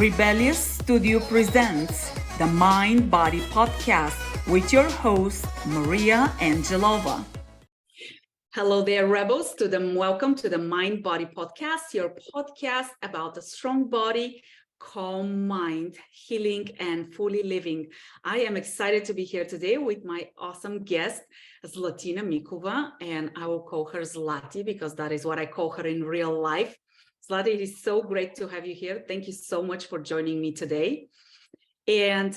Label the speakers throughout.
Speaker 1: Rebellious Studio presents the Mind Body Podcast with your host, Maria Angelova. Hello there, rebels. Welcome to the Mind Body Podcast, your podcast about a strong body, calm mind, healing, and fully living. I am excited to be here today with my awesome guest, Zlatina Mikova, and I will call her Zlati because that is what I call her in real life. Zlati, it is so great to have you here. Thank you so much for joining me today. And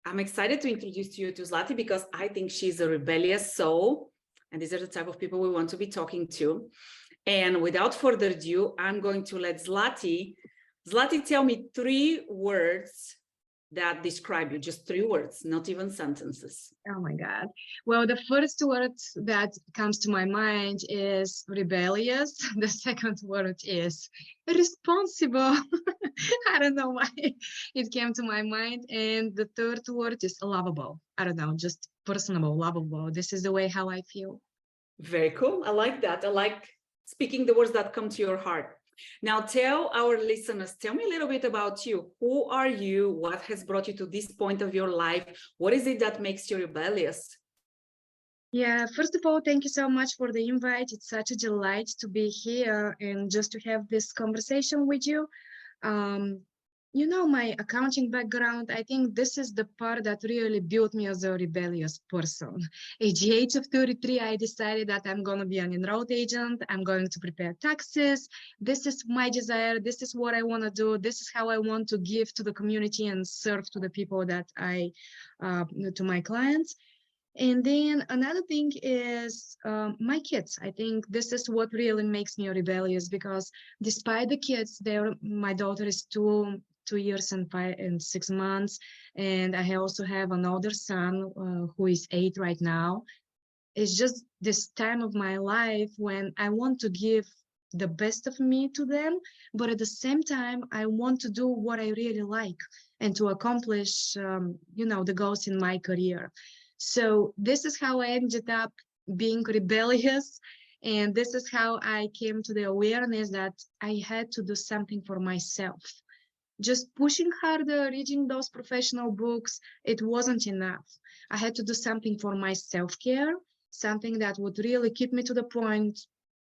Speaker 1: I'm excited to introduce you to Zlati because I think she's a rebellious soul. And these are the type of people we want to be talking to. And without further ado, I'm going to let Zlati tell me 3 words that describe you, just 3 words, not even sentences.
Speaker 2: Oh my God. Well, the first word that comes to my mind is rebellious. The second word is responsible. I don't know why it came to my mind. And the third word is lovable. I don't know, just personable, lovable. This is the way how I feel.
Speaker 1: Very cool. I like that. I like speaking the words that come to your heart. Now tell our listeners, tell me a little bit about you. Who are you? What has brought you to this point of your life? What is it that makes you rebellious?
Speaker 2: Yeah, first of all, thank you so much for the invite. It's such a delight to be here and just to have this conversation with you. My accounting background, I think this is the part that really built me as a rebellious person. At the age of 33, I decided that I'm going to be an enrolled agent. I'm going to prepare taxes. This is my desire. This is what I want to do. This is how I want to give to the community and serve to the people that to my clients. And then another thing is my kids. I think this is what really makes me rebellious because despite the kids, my daughter is 2 years and 6 months, and I also have an older son who is 8 right now. It's just this time of my life when I want to give the best of me to them, but at the same time, I want to do what I really like and to accomplish, the goals in my career. So this is how I ended up being rebellious. And this is how I came to the awareness that I had to do something for myself. Just pushing harder, reading those professional books, it wasn't enough. I had to do something for my self-care, something that would really keep me to the point,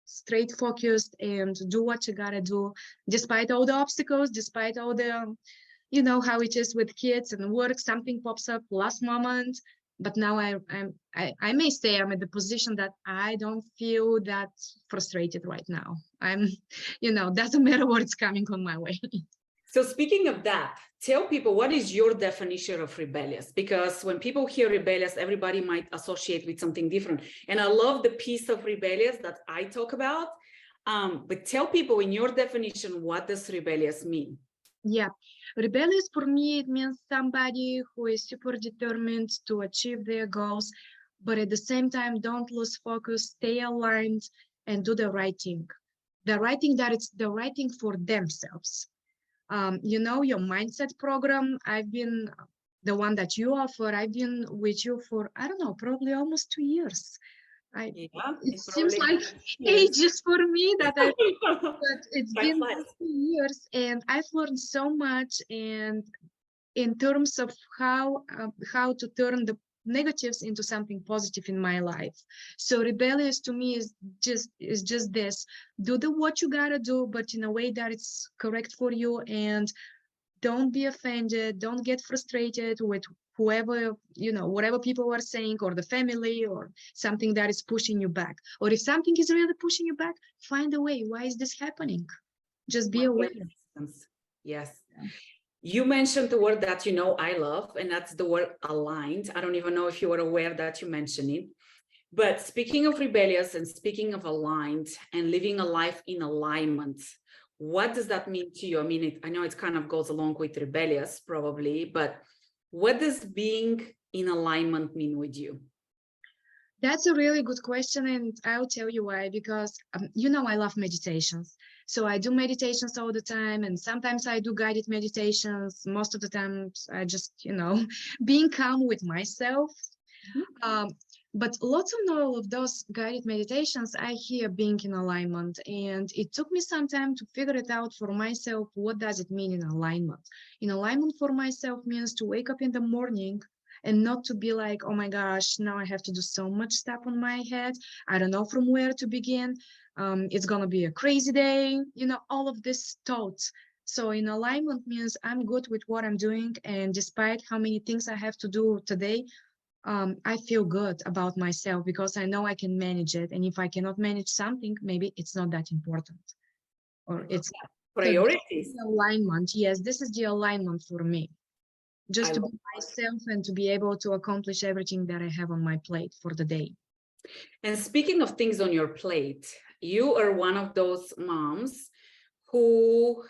Speaker 2: straight focused, and do what you gotta do, despite all the obstacles, despite all the, how it is with kids and work, something pops up last moment. But now I may say I'm in the position that I don't feel that frustrated right now. Doesn't matter what's coming on my way.
Speaker 1: So speaking of that, tell people what is your definition of rebellious? Because when people hear rebellious, everybody might associate with something different. And I love the piece of rebellious that I talk about. But tell people in your definition, what does rebellious mean?
Speaker 2: Yeah, rebellious for me, it means somebody who is super determined to achieve their goals, but at the same time, don't lose focus, stay aligned, and do the right thing. The right thing that it's the right thing for themselves. Your mindset program, I've been the one that you offer, I've been with you for, I don't know, probably almost 2 years. It seems like ages for me that but it's been 2 years and I've learned so much, and in terms of how to turn the negatives into something positive in my life. So rebellious to me is just this: do what you gotta do, but in a way that it's correct for you, and don't be offended, don't get frustrated with whoever, whatever people are saying, or the family, or something that is pushing you back. Or if something is really pushing you back, find a way. Why is this happening? Just be aware.
Speaker 1: Yes. You mentioned the word that I love, and that's the word aligned. I don't even know if you were aware that you mentioned it. But speaking of rebellious and speaking of aligned and living a life in alignment, what does that mean to you? I mean, I know it kind of goes along with rebellious probably, but what does being in alignment mean with you?
Speaker 2: That's a really good question, and I'll tell you why. Because I love meditations, so I do meditations all the time, and sometimes I do guided meditations. Most of the times I just being calm with myself. But lots of all of those guided meditations I hear being in alignment, and it took me some time to figure it out for myself. What does it mean in alignment? In alignment for myself means to wake up in the morning and not to be like, oh my gosh, now I have to do so much stuff on my head. I don't know from where to begin. It's gonna be a crazy day. All of these thoughts. So in alignment means I'm good with what I'm doing, and despite how many things I have to do today, I feel good about myself because I know I can manage it. And if I cannot manage something, maybe it's not that important. Or it's
Speaker 1: priorities.
Speaker 2: the alignment. Yes, this is the alignment for me. Just to be myself and to be able to accomplish everything that I have on my plate for the day.
Speaker 1: And speaking of things on your plate, you are one of those moms who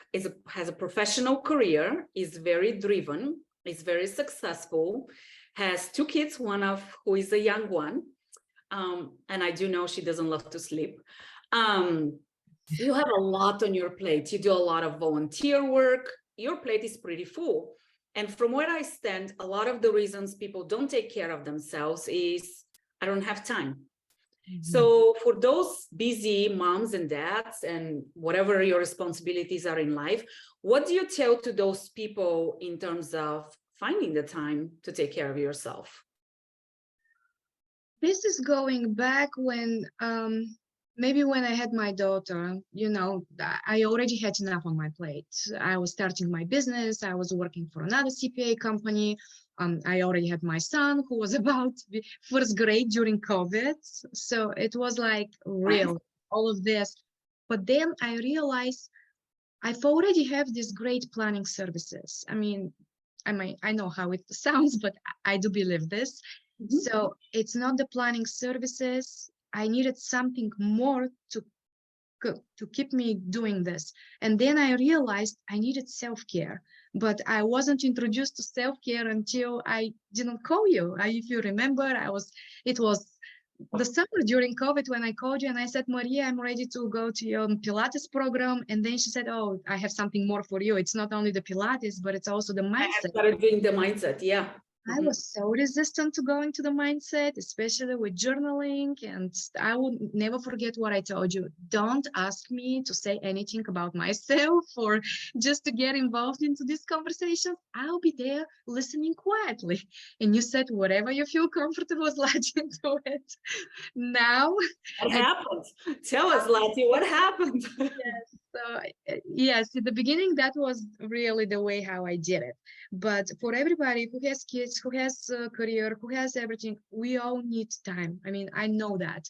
Speaker 1: has a professional career, is very driven, is very successful, has 2 kids, one of who is a young one. And I do know she doesn't love to sleep. You have a lot on your plate. You do a lot of volunteer work. Your plate is pretty full. And from where I stand, a lot of the reasons people don't take care of themselves is, I don't have time. Mm-hmm. So for those busy moms and dads and whatever your responsibilities are in life, what do you tell to those people in terms of finding the time to take care of yourself?
Speaker 2: This is going back when maybe when I had my daughter, I already had enough on my plate. I was starting my business. I was working for another CPA company. I already had my son who was about to be first grade during COVID. So it was like real, all of this. But then I realized I've already have these great planning services. I know how it sounds, but I do believe this. Mm-hmm. So it's not the planning services. I needed something more to keep me doing this. And then I realized I needed self-care, but I wasn't introduced to self-care until I didn't call you. If you remember, it was the summer during COVID when I called you and I said, Maria, I'm ready to go to your Pilates program. And then she said, oh, I have something more for you. It's not only the Pilates, but it's also the mindset.
Speaker 1: I started doing the mindset, yeah.
Speaker 2: I was so resistant to going to the mindset, especially with journaling. And I would never forget what I told you. Don't ask me to say anything about myself or just to get involved into this conversation. I'll be there listening quietly. And you said, whatever you feel comfortable, Zlati, do it. Now.
Speaker 1: What happened? Tell us, Zlati, what happened?
Speaker 2: Yes. So, yes, at the beginning, that was really the way how I did it. But for everybody who has kids, who has a career, who has everything, we all need time. I know that.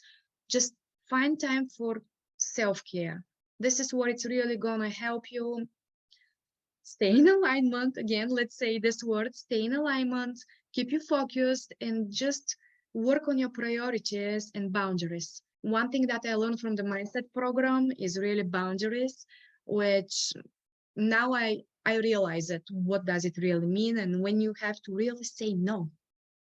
Speaker 2: Just find time for self-care. This is what it's really gonna help you stay in alignment. Again, let's say this word, stay in alignment, keep you focused, and just work on your priorities and boundaries. One thing that I learned from the mindset program is really boundaries, which now I realize it. What does it really mean? And when you have to really say no,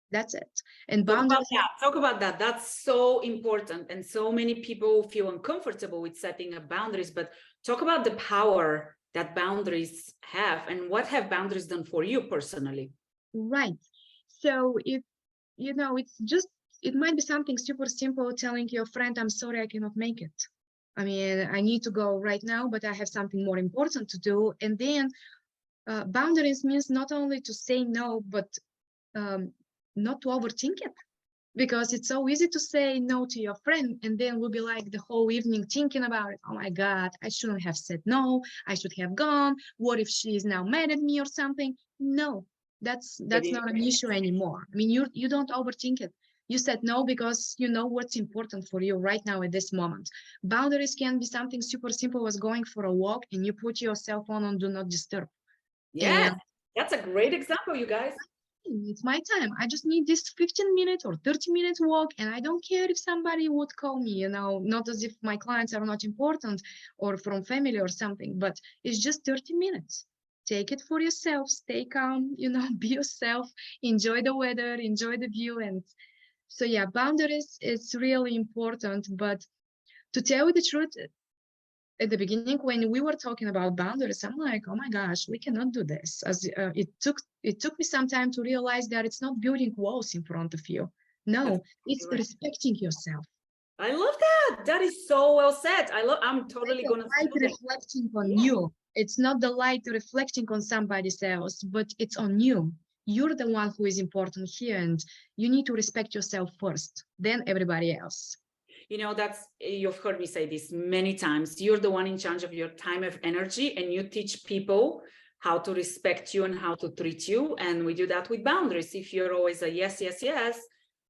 Speaker 2: that's it. And boundaries.
Speaker 1: Talk about that. That's so important. And so many people feel uncomfortable with setting up boundaries, but talk about the power that boundaries have and what have boundaries done for you personally?
Speaker 2: Right. So if, it might be something super simple, telling your friend, I'm sorry, I cannot make it. I need to go right now, but I have something more important to do. And then boundaries means not only to say no, but not to overthink it. Because it's so easy to say no to your friend, and then we'll be like the whole evening thinking about it. Oh my God, I shouldn't have said no. I should have gone. What if she is now mad at me or something? No, that's not an issue anymore. You don't overthink it. You said no because you know what's important for you right now at this moment. Boundaries can be something super simple as going for a walk and you put your cell phone on do not disturb.
Speaker 1: Yeah, that's a great example, you guys.
Speaker 2: It's my time. I just need this 15-minute or 30-minute walk, and I don't care if somebody would call me, not as if my clients are not important or from family or something, but it's just 30 minutes. Take it for yourself, stay calm, be yourself, enjoy the weather, enjoy the view. And so, yeah, boundaries is really important. But to tell you the truth, at the beginning, when we were talking about boundaries, I'm like, oh my gosh, we cannot do this. It took me some time to realize that it's not building walls in front of you. No, it's
Speaker 1: Right.
Speaker 2: respecting yourself.
Speaker 1: I love that. That is so well said. I'm totally
Speaker 2: Like a
Speaker 1: gonna
Speaker 2: light
Speaker 1: steal that.
Speaker 2: reflecting on
Speaker 1: Yeah.
Speaker 2: you. It's not the light reflecting on somebody else, but it's on you. You're the one who is important here, and you need to respect yourself first, then everybody else.
Speaker 1: You know, you've heard me say this many times. You're the one in charge of your time of energy, and you teach people how to respect you and how to treat you. And we do that with boundaries. If you're always a yes, yes, yes,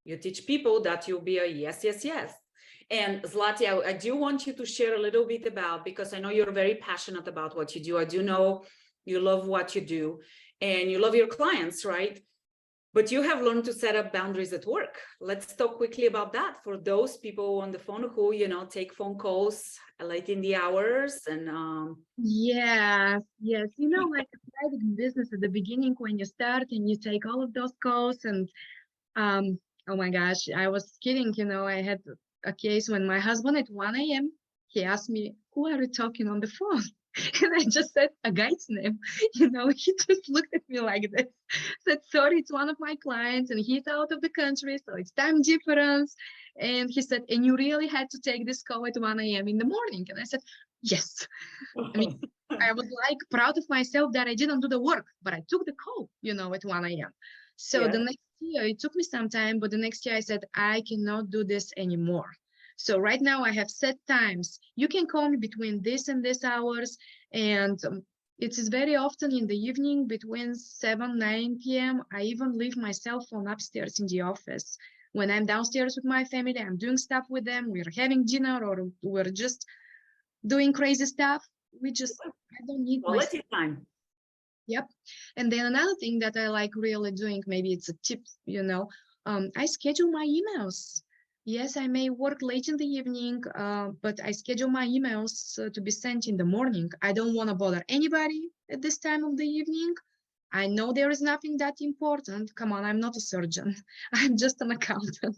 Speaker 1: you teach people that you'll be a yes, yes, yes. And Zlati, I do want you to share a little bit about, because I know you're very passionate about what you do. I do know you love what you do and you love your clients, right? But you have learned to set up boundaries at work. Let's talk quickly about that for those people on the phone who, take phone calls late in the hours and
Speaker 2: Yes, yes. Like a private business at the beginning when you start and you take all of those calls and oh my gosh, I was kidding, I had a case when my husband at 1 a.m. he asked me, who are you talking on the phone? And I just said a guy's name. He just looked at me like this, said, sorry, it's one of my clients and he's out of the country, so it's time difference. And he said, and you really had to take this call at 1 a.m. in the morning? And I said, yes. I mean, I was like proud of myself that I didn't do the work, but I took the call, at 1 a.m. So
Speaker 1: yeah.
Speaker 2: the next year, it took me some time, but the next year I said, I cannot do this anymore. So right now I have set times. You can call me between this and this hours. And it is very often in the evening between 7, 9 p.m. I even leave my cell phone upstairs in the office. When I'm downstairs with my family, I'm doing stuff with them. We're having dinner or we're just doing crazy stuff. I don't need
Speaker 1: Quality time.
Speaker 2: Yep. And then another thing that I like really doing, maybe it's a tip, I schedule my emails. Yes, I may work late in the evening, but I schedule my emails to be sent in the morning. I don't want to bother anybody at this time of the evening. I know there is nothing that important. Come on, I'm not a surgeon. I'm just an accountant.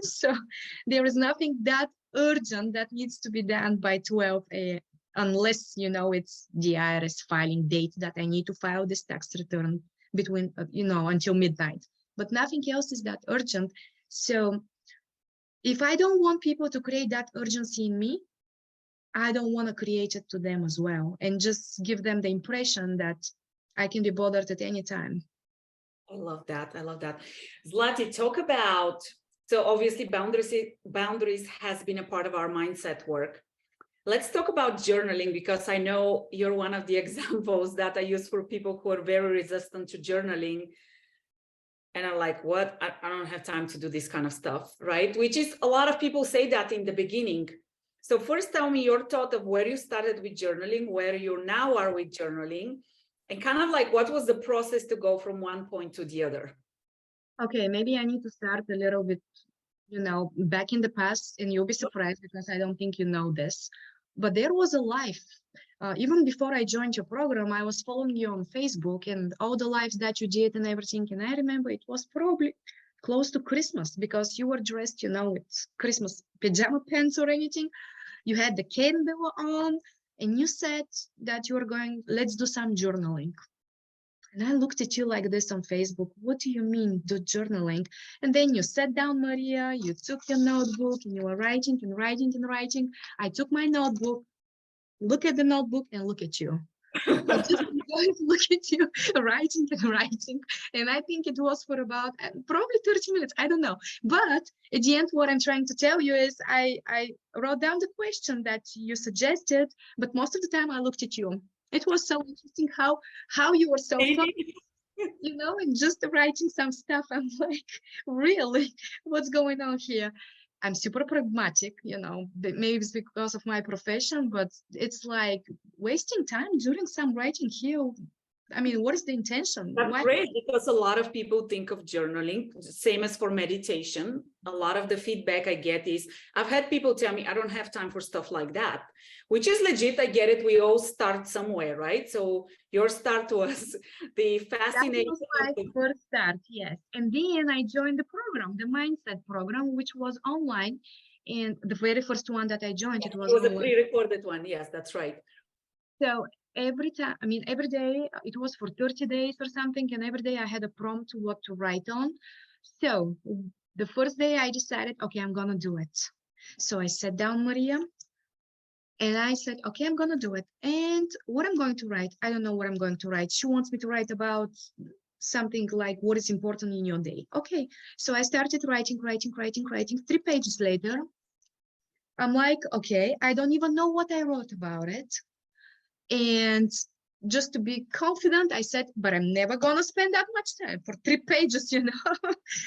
Speaker 2: So there is nothing that urgent that needs to be done by 12 a.m. Unless, it's the IRS filing date that I need to file this tax return between, until midnight. But nothing else is that urgent. So if I don't want people to create that urgency in me, I don't want to create it to them as well and just give them the impression that I can be bothered at any time.
Speaker 1: I love that. I love that. Zlati, talk about, so obviously boundaries has been a part of our mindset work. Let's talk about journaling, because I know you're one of the examples that I use for people who are very resistant to journaling and are like, what? I don't have time to do this kind of stuff, right? Which is, a lot of people say that in the beginning. So first tell me your thought of where you started with journaling, where you now are with journaling, and kind of like what was the process to go from one point to the other?
Speaker 2: Okay, maybe I need to start a little bit, back in the past, and you'll be surprised because I don't think you know this, but there was a life. Even before I joined your program, I was following you on Facebook and all the lives that you did and everything. And I remember it was probably close to Christmas because you were dressed, with Christmas pajama pants or anything. You had the candle on and you said that you were going, let's do some journaling. And I looked at you like this on Facebook. What do you mean, do journaling? And then you sat down, Maria, you took your notebook and you were writing and writing and writing. I took my notebook, look at the notebook and look at you. I just look at you writing and writing. And I think it was for about probably 30 minutes. I don't know. But at the end, what I'm trying to tell you is I wrote down the question that you suggested, but most of the time I looked at you. It was so interesting how you were so fun, and just writing some stuff. I'm like, really, what's going on here? I'm super pragmatic, maybe it's because of my profession, but it's like wasting time during some writing here. I mean, what is the intention?
Speaker 1: That's great, because a lot of people think of journaling, same as for meditation. A lot of the feedback I get is, I've had people tell me, I don't have time for stuff like that, which is legit. I get it. We all start somewhere, right? So your start was the fascination.
Speaker 2: That was my first start, yes. And then I joined the program, the mindset program, which was online. And the very first one that I joined,
Speaker 1: Yes,
Speaker 2: it was
Speaker 1: a pre-recorded one. Yes, that's right.
Speaker 2: So every day, it was for 30 days or something. And every day I had a prompt to what to write on. So The first day I decided, okay, I'm gonna do it. So I sat down, Maria, and I said, okay, I'm gonna do it. And what I'm going to write, I don't know what I'm going to write. She wants me to write about something like what is important in your day. Okay, so I started writing. 3 pages later, I'm like, okay, I don't even know what I wrote about it. And just to be confident, I said, but I'm never gonna spend that much time for 3 pages, you know.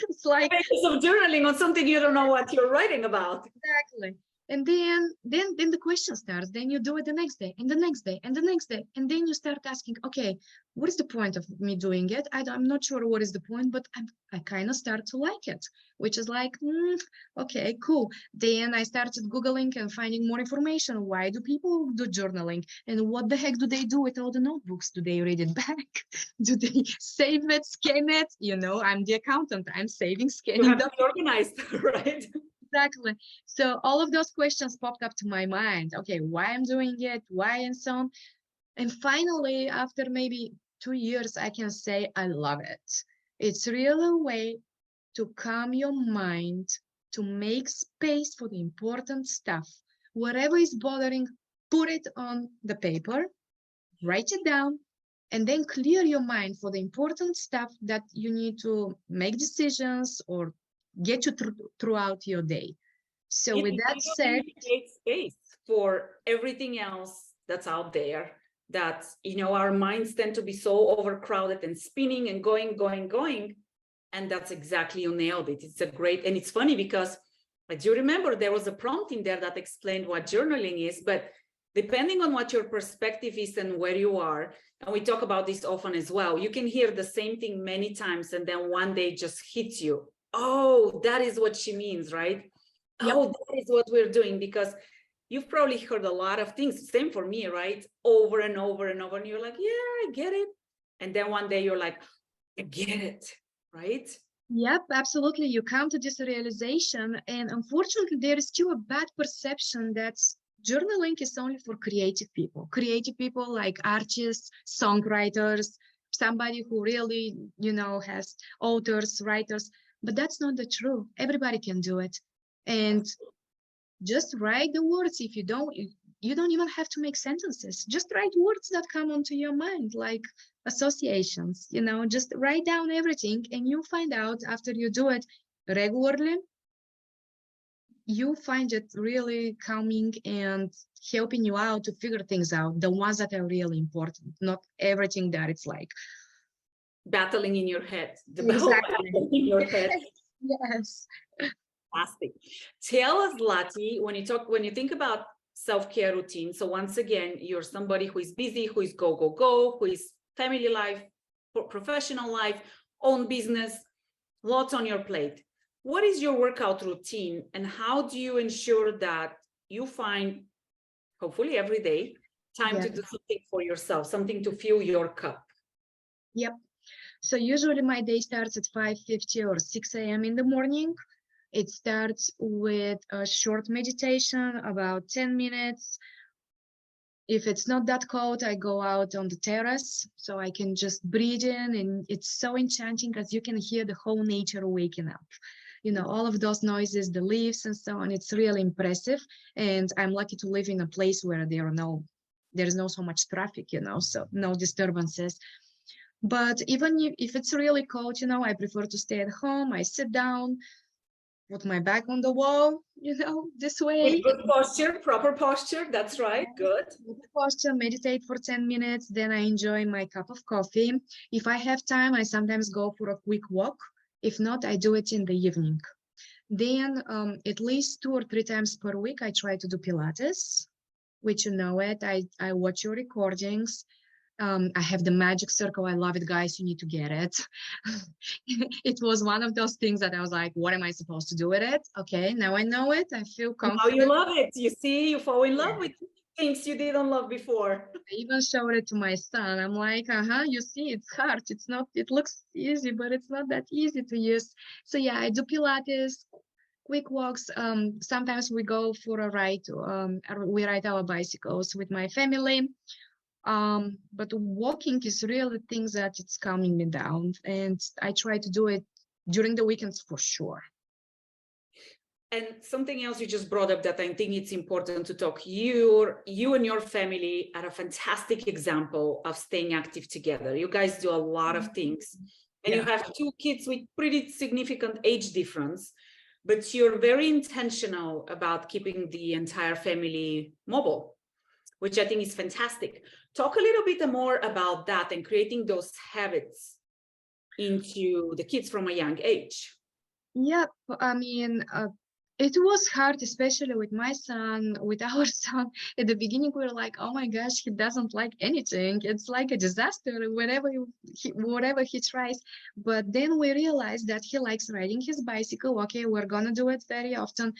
Speaker 2: It's like
Speaker 1: some journaling on something you don't know what you're writing about.
Speaker 2: exactly. And then the question starts. Then you do it the next day, and the next day, and the next day, and then you start asking, okay, what is the point of me doing it? I'm not sure what is the point, but I kind of start to like it, which is like, okay, cool. Then I started Googling and finding more information. Why do people do journaling? And what the heck do they do with all the notebooks? Do they read it back? Do they save it, scan it? You know, I'm the accountant. I'm saving, scanning.
Speaker 1: You have to be organized, right?
Speaker 2: Exactly. So all of those questions popped up to my mind. Okay, why I'm doing it, why, and so on. And finally, after maybe 2 years, I can say I love it. It's really a way to calm your mind, to make space for the important stuff. Whatever is bothering, put it on the paper, write it down, and then clear your mind for the important stuff that you need to make decisions or get you throughout your day. So with that said,
Speaker 1: create space for everything else that's out there, that, you know, our minds tend to be so overcrowded and spinning and going. And that's exactly, you nailed it. It's a great, and it's funny because I do remember there was a prompt in there that explained what journaling is, but depending on what your perspective is and where you are, and we talk about this often as well, you can hear the same thing many times and then one day just hits you. Oh, that is what she means, right? Yep. Oh, that is what we're doing, because you've probably heard a lot of things, same for me, right? Over and over and over, and you're like, yeah, I get it. And then one day you're like, I get it, right?
Speaker 2: Yep, absolutely. You come to this realization, and unfortunately, there is still a bad perception that journaling is only for creative people. Creative people like artists, songwriters, somebody who really, you know, has authors, writers, but that's not the truth. Everybody can do it. And just write the words. If you don't even have to make sentences. Just write words that come onto your mind, like associations, you know, just write down everything, and you find out after you do it regularly, you find it really calming and helping you out to figure things out, the ones that are really important, not everything that it's like
Speaker 1: battling in your head.
Speaker 2: Exactly.
Speaker 1: In your head.
Speaker 2: Yes.
Speaker 1: Fantastic. Tell us, Zlati, when you think about self-care routine. So once again, you're somebody who is busy, who is go, who is family life, professional life, own business, lots on your plate. What is your workout routine, and how do you ensure that you find, hopefully every day, time to do something for yourself, something to fill your cup?
Speaker 2: Yep. So usually my day starts at 5:50 or 6 a.m. in the morning. It starts with a short meditation, about 10 minutes. If it's not that cold, I go out on the terrace so I can just breathe in, and it's so enchanting because you can hear the whole nature waking up. You know, all of those noises, the leaves and so on, it's really impressive. And I'm lucky to live in a place where there's no so much traffic, you know, so no disturbances. But even if it's really cold, you know, I prefer to stay at home. I sit down, put my back on the wall, you know, this way.
Speaker 1: With good posture, proper posture. That's right. Good.
Speaker 2: Good posture, meditate for 10 minutes. Then I enjoy my cup of coffee. If I have time, I sometimes go for a quick walk. If not, I do it in the evening. Then at least 2 or 3 times per week, I try to do Pilates, which you know it. I watch your recordings. I have the magic circle. I love it, guys. You need to get it. It was one of those things that I was like, what am I supposed to do with it? Okay, now I know it. I feel confident.
Speaker 1: Now you love it. You see, you fall in love with things you didn't love before.
Speaker 2: I even showed it to my son. I'm like, you see, it's hard. It's not, it looks easy, but it's not that easy to use. So yeah, I do Pilates, quick walks. Sometimes we go for a ride. We ride our bicycles with my family. But walking is really things that it's calming me down, and I try to do it during the weekends for sure.
Speaker 1: And something else you just brought up that I think it's important to talk. You and your family are a fantastic example of staying active together. You guys do a lot of things, and you have 2 kids with pretty significant age difference, but you're very intentional about keeping the entire family mobile, which I think is fantastic. Talk a little bit more about that and creating those habits into the kids from a young age.
Speaker 2: Yeah, I mean, it was hard, especially with my son, with our son. At the beginning, we were like, "Oh my gosh, he doesn't like anything. It's like a disaster whatever he tries." But then we realized that he likes riding his bicycle. Okay, we're gonna do it very often,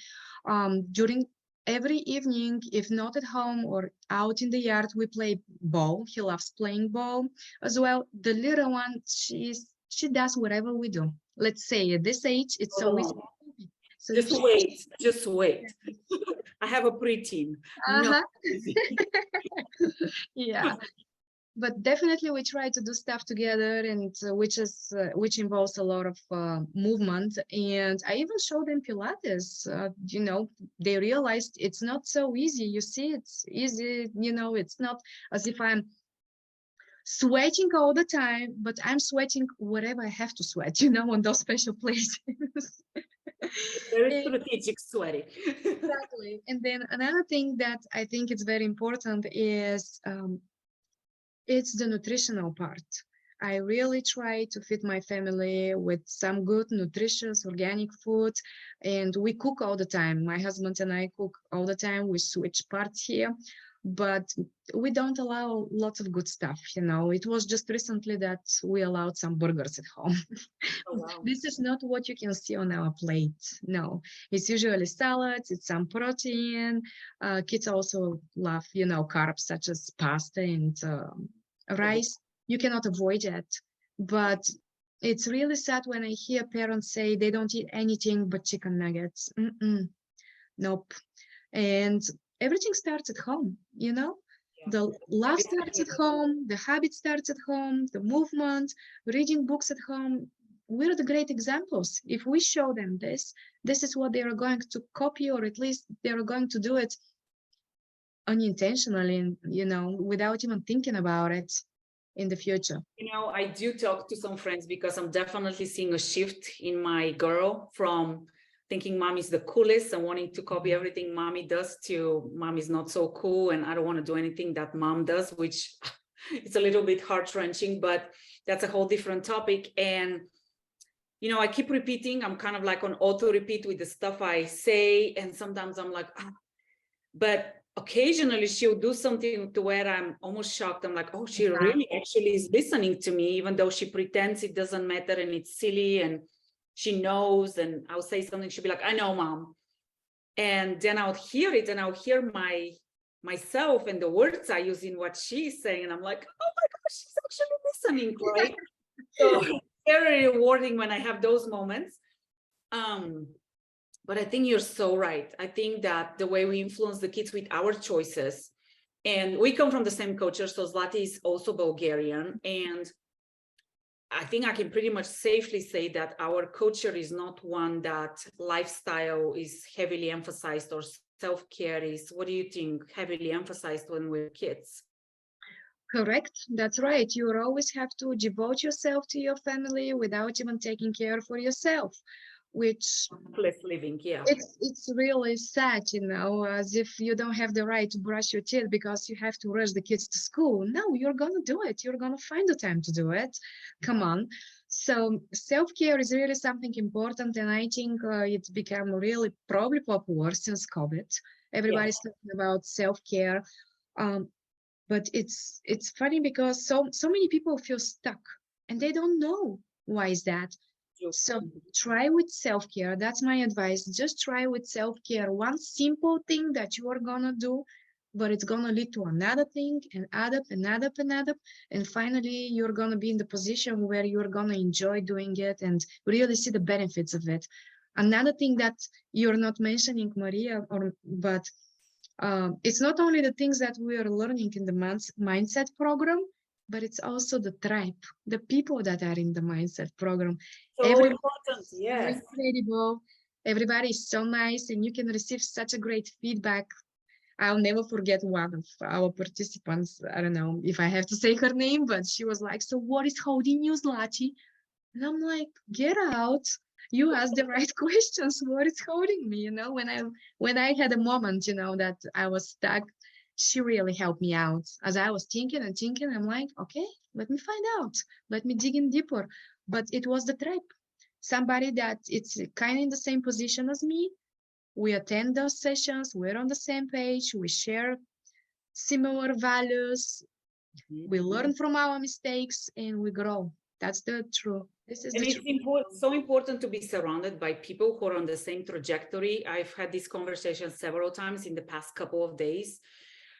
Speaker 2: during every evening. If not at home or out in the yard, we play ball. He loves playing ball as well. The little one, she does whatever we do. Let's say at this age, it's so easy. So
Speaker 1: Just wait. I have a preteen. No.
Speaker 2: Yeah, but definitely we try to do stuff together, and which involves a lot of movement. And I even show them Pilates. They realized it's not so easy. You see, it's easy. It's not as if I'm sweating all the time, but I'm sweating whatever I have to sweat, on those special places.
Speaker 1: Very strategic sweating.
Speaker 2: Exactly. And then another thing that I think is very important is it's the nutritional part. I really try to feed my family with some good, nutritious, organic food, and we cook all the time. My husband and I cook all the time. We switch parts here, but we don't allow lots of good stuff. It was just recently that we allowed some burgers at home.
Speaker 1: Oh, wow.
Speaker 2: This is not what you can see on our plate. No, it's usually salads, it's some protein. Kids also love, carbs such as pasta and rice. You cannot avoid it. But it's really sad when I hear parents say they don't eat anything but chicken nuggets. Nope. And everything starts at home, The love starts at home, the habit starts at home, the movement, reading books at home. We're the great examples. If we show them this is what they are going to copy, or at least they are going to do it unintentionally, without even thinking about it in the future.
Speaker 1: I do talk to some friends because I'm definitely seeing a shift in my girl from thinking mom is the coolest and wanting to copy everything mommy does to mom is not so cool and I don't want to do anything that mom does, which it's a little bit heart-wrenching, but that's a whole different topic. And I keep repeating, I'm kind of like on auto repeat with the stuff I say, and sometimes I'm like, but occasionally she'll do something to where I'm almost shocked. I'm like, oh, she really actually is listening to me, even though she pretends it doesn't matter and it's silly and she knows. And I'll say something, she'll be like, I know, mom. And then I'll hear it and I'll hear myself and the words I use in what she's saying. And I'm like, oh my gosh, she's actually listening, right? So very rewarding when I have those moments. But I think you're so right. I think that the way we influence the kids with our choices, and we come from the same culture. So Zlati is also Bulgarian. And I think I can pretty much safely say that our culture is not one that lifestyle is heavily emphasized, or self-care is, what do you think, heavily emphasized when we're kids?
Speaker 2: Correct. That's right. You always have to devote yourself to your family without even taking care for yourself, which
Speaker 1: less living. Yeah,
Speaker 2: it's really sad, as if you don't have the right to brush your teeth because you have to rush the kids to school. No, you're gonna do it. You're gonna find the time to do it. Come on. So self-care is really something important, and I think it's become really probably popular since COVID. Everybody's talking about self-care. But it's funny because so many people feel stuck and they don't know why is that. So try with self-care. That's my advice. Just try with self-care. One simple thing that you are gonna do, but it's gonna lead to another thing and add up and add up and add up. And finally, you're gonna be in the position where you're gonna enjoy doing it and really see the benefits of it. Another thing that you're not mentioning, Maria, but it's not only the things that we are learning in the mindset program, but it's also the tribe, the people that are in the mindset program.
Speaker 1: So important, yes.
Speaker 2: Incredible. Everybody is so nice and you can receive such a great feedback. I'll never forget one of our participants. I don't know if I have to say her name, but she was like, "So what is holding you, Zlati?" And I'm like, "Get out. You asked the right questions. What is holding me?" When I had a moment, that I was stuck, she really helped me out. As I was thinking and thinking, I'm like, okay, let me find out. Let me dig in deeper. But it was the trap. Somebody that it's kind of in the same position as me. We attend those sessions, we're on the same page, we share similar values, we learn from our mistakes, and we grow. That's the truth. This is
Speaker 1: And
Speaker 2: the
Speaker 1: it's so important to be surrounded by people who are on the same trajectory. I've had this conversation several times in the past couple of days.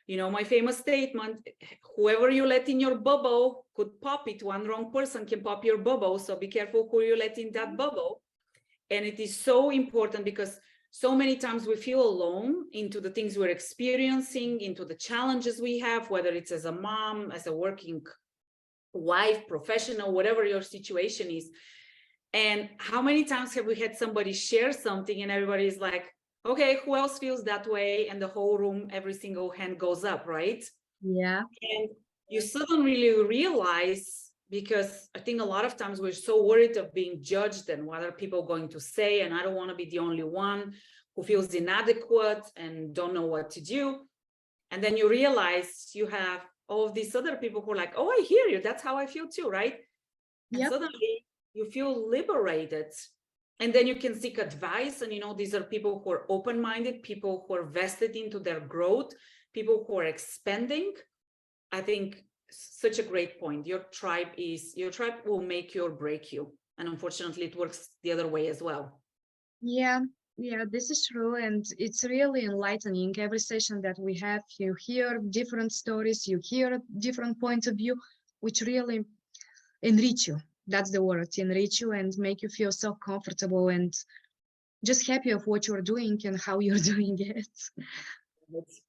Speaker 1: My famous statement, whoever you let in your bubble could pop it. One wrong person can pop your bubble. So be careful who you let in that bubble. And it is so important because so many times we feel alone into the things we're experiencing, into the challenges we have, whether it's as a mom, as a working wife, professional, whatever your situation is. And how many times have we had somebody share something and everybody is like, okay, who else feels that way? And the whole room, every single hand goes up, right?
Speaker 2: Yeah.
Speaker 1: And you suddenly realize, because I think a lot of times we're so worried of being judged and what are people going to say, and I don't want to be the only one who feels inadequate and don't know what to do. And then you realize you have all of these other people who are like, oh, I hear you. That's how I feel too, right? And suddenly you feel liberated. And then you can seek advice. And, these are people who are open-minded, people who are vested into their growth, people who are expanding. I think such a great point. Your tribe will make you or break you. And unfortunately, it works the other way as well.
Speaker 2: Yeah, this is true. And it's really enlightening. Every session that we have, you hear different stories, you hear different points of view, which really enrich you. That's the word, enrich you and make you feel so comfortable and just happy of what you're doing and how you're doing it.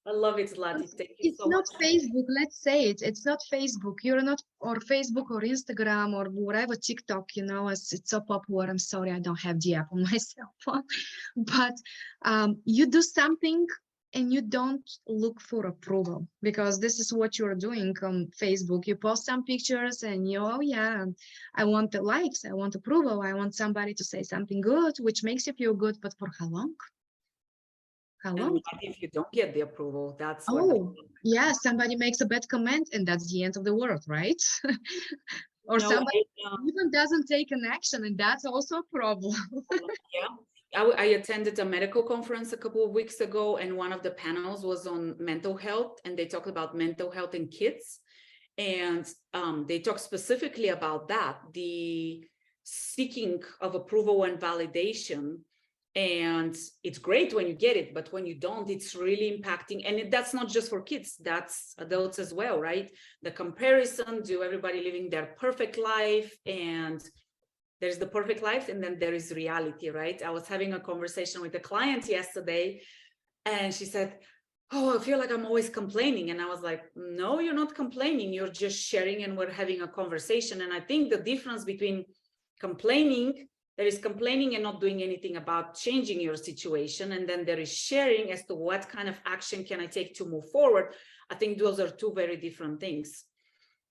Speaker 1: I love it, Zlati. Thank you
Speaker 2: It's
Speaker 1: so
Speaker 2: not
Speaker 1: much.
Speaker 2: Facebook, let's say it. It's not Facebook. You're not, or Facebook or Instagram or whatever, TikTok, it's so popular. I'm sorry, I don't have the app on my cell phone. But you do something and you don't look for approval, because this is what you're doing on Facebook. You post some pictures and oh yeah, I want the likes, I want approval, I want somebody to say something good, which makes you feel good, but for how long? How long?
Speaker 1: And what if you don't get the approval? That's where
Speaker 2: yeah, somebody makes a bad comment and that's the end of the world, right? Or somebody even doesn't take an action, and that's also a problem.
Speaker 1: Yeah. I attended a medical conference a couple of weeks ago, and one of the panels was on mental health, and they talked about mental health in kids. And they talked specifically about that, the seeking of approval and validation. And it's great when you get it, but when you don't, it's really impacting. And that's not just for kids, that's adults as well, right? The comparison to everybody living their perfect life, and there's the perfect life, and then there is reality, right? I was having a conversation with a client yesterday, and she said, oh, I feel like I'm always complaining. And I was like, no, you're not complaining. You're just sharing and we're having a conversation. And I think the difference between complaining, there is complaining and not doing anything about changing your situation. And then there is sharing as to what kind of action can I take to move forward. I think those are two very different things.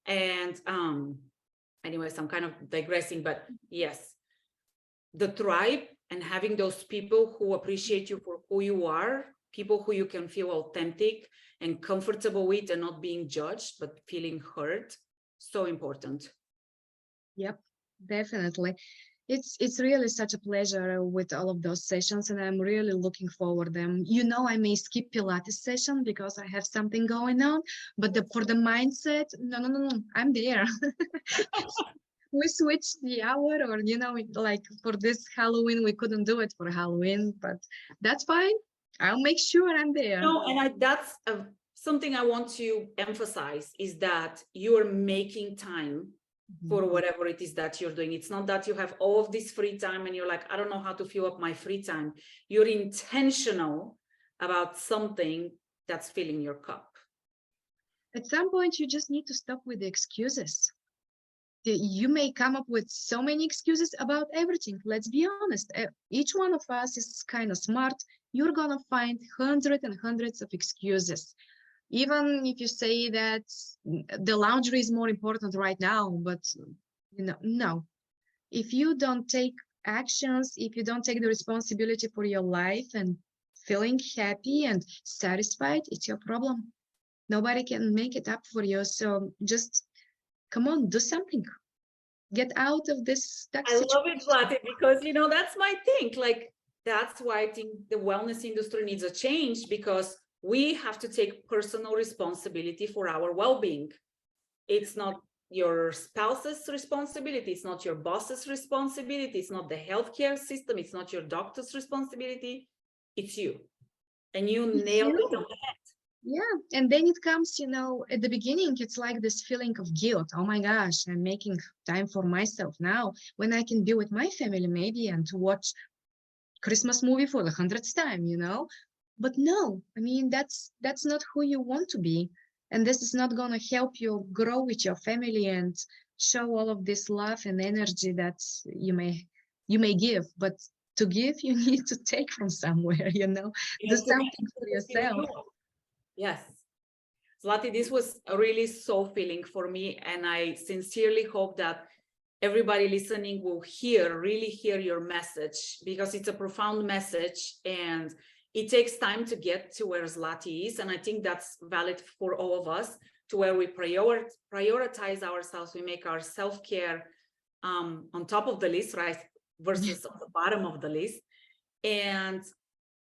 Speaker 1: And anyways, I'm kind of digressing, but yes, the tribe and having those people who appreciate you for who you are, people who you can feel authentic and comfortable with and not being judged, but feeling heard, so important.
Speaker 2: Yep, definitely. It's really such a pleasure with all of those sessions, and I'm really looking forward them. I may skip Pilates session because I have something going on, but for the mindset, no, I'm there. We switched the hour, or like for this Halloween, we couldn't do it for Halloween, but that's fine. I'll make sure I'm there.
Speaker 1: No, and that's something I want to emphasize, is that you are making time for whatever it is that you're doing. It's not that you have all of this free time and you're like, I don't know how to fill up my free time. You're intentional about something that's filling your cup.
Speaker 2: At some point, you just need to stop with the excuses. You may come up with so many excuses about everything. Let's be honest. Each one of us is kind of smart. You're gonna find hundreds and hundreds of excuses. Even if you say that the laundry is more important right now, but no. If you don't take actions, if you don't take the responsibility for your life and feeling happy and satisfied, it's your problem. Nobody can make it up for you. So just come on, do something. Get out of this stuck
Speaker 1: I
Speaker 2: situation.
Speaker 1: love it, Zlati, because, that's my thing. Like, that's why I think the wellness industry needs a change, because we have to take personal responsibility for our well-being. It's not your spouse's responsibility. It's not your boss's responsibility. It's not the healthcare system. It's not your doctor's responsibility. It's you. And you nailed it on the head.
Speaker 2: Yeah. And then it comes, at the beginning, it's like this feeling of guilt. Oh my gosh, I'm making time for myself now when I can be with my family maybe and to watch Christmas movie for the 100th time, But no, I mean, that's not who you want to be. And this is not going to help you grow with your family and show all of this love and energy that you may give. But to give, you need to take from somewhere, do something for yourself.
Speaker 1: Yes. Zlati, this was really so filling for me. And I sincerely hope that everybody listening will really hear your message, because it's a profound message and it takes time to get to where Zlati is. And I think that's valid for all of us, to where we prioritize ourselves. We make our self-care on top of the list, right? Versus on the bottom of the list. And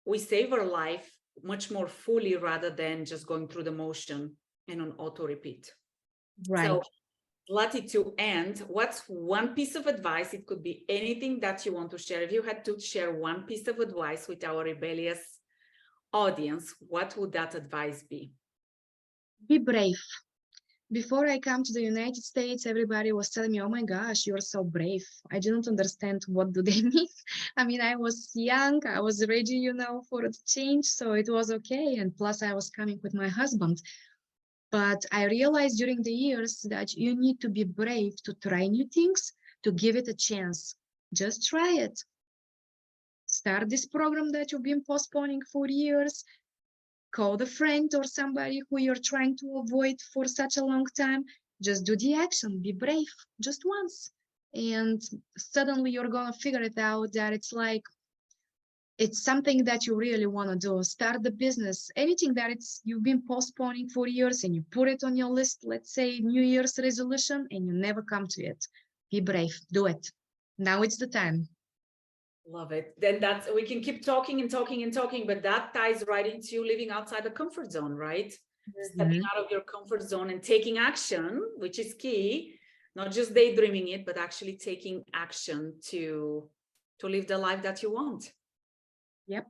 Speaker 1: we save our life much more fully rather than just going through the motion and on auto repeat.
Speaker 2: Right.
Speaker 1: So, Zlati, to end, what's one piece of advice? It could be anything that you want to share. If you had to share one piece of advice with our rebellious audience, what would that advice be?
Speaker 2: Be brave. Before I come to the United States, everybody was telling me, oh my gosh, you're so brave. I didn't understand what do they mean. I mean, I was young, I was ready, for the change, so it was okay. And plus I was coming with my husband. But I realized during the years that you need to be brave to try new things, to give it a chance. Just try it. Start this program that you've been postponing for years. Call a friend or somebody who you're trying to avoid for such a long time. Just do the action, be brave, just once. And suddenly you're going to figure it out that it's something that you really want to do. Start the business, anything that you've been postponing for years and you put it on your list, let's say New Year's resolution, and you never come to it. Be brave, do it. Now it's the time.
Speaker 1: Love it. Then we can keep talking and talking and talking, but that ties right into living outside the comfort zone, right? Stepping out of your comfort zone and taking action, which is key, not just daydreaming it, but actually taking action to live the life that you want.
Speaker 2: Yep.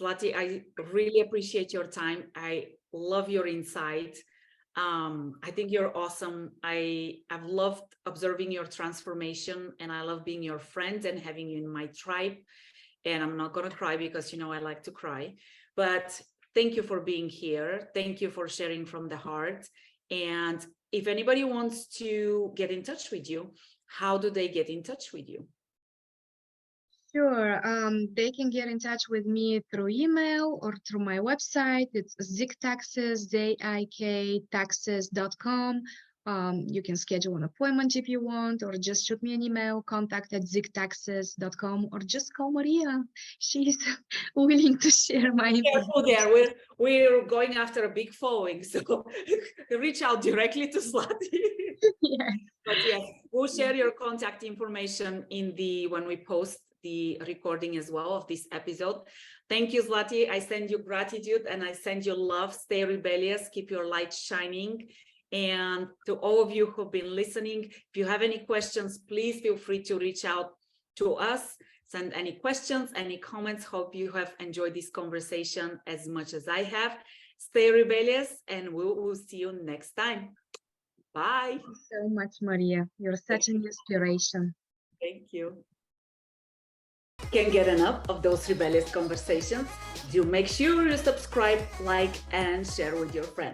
Speaker 1: Zlati, I really appreciate your time. I love your insight. I think you're awesome. I've loved observing your transformation, and I love being your friend and having you in my tribe. And I'm not going to cry because, I like to cry, but thank you for being here. Thank you for sharing from the heart. And if anybody wants to get in touch with you, how do they get in touch with you?
Speaker 2: Sure. They can get in touch with me through email or through my website. It's ziktaxes, ziktaxes.com. You can schedule an appointment if you want, or just shoot me an email, contact@ziktaxes.com, or just call Maria. She's willing to share my information.
Speaker 1: There. We're going after a big following, so reach out directly to Zlati.
Speaker 2: Yeah.
Speaker 1: But yes, we'll share your contact information when we post the recording as well of this episode. Thank you, Zlati. I send you gratitude and I send you love. Stay rebellious, keep your light shining. And to all of you who've been listening, if you have any questions, please feel free to reach out to us. Send any questions, any comments. Hope you have enjoyed this conversation as much as I have. Stay rebellious, and we'll see you next time. Bye.
Speaker 2: Thank you so much, Maria. You're such an inspiration.
Speaker 1: Thank you. Can't get enough of those rebellious conversations? Do make sure you subscribe, like, and share with your friends.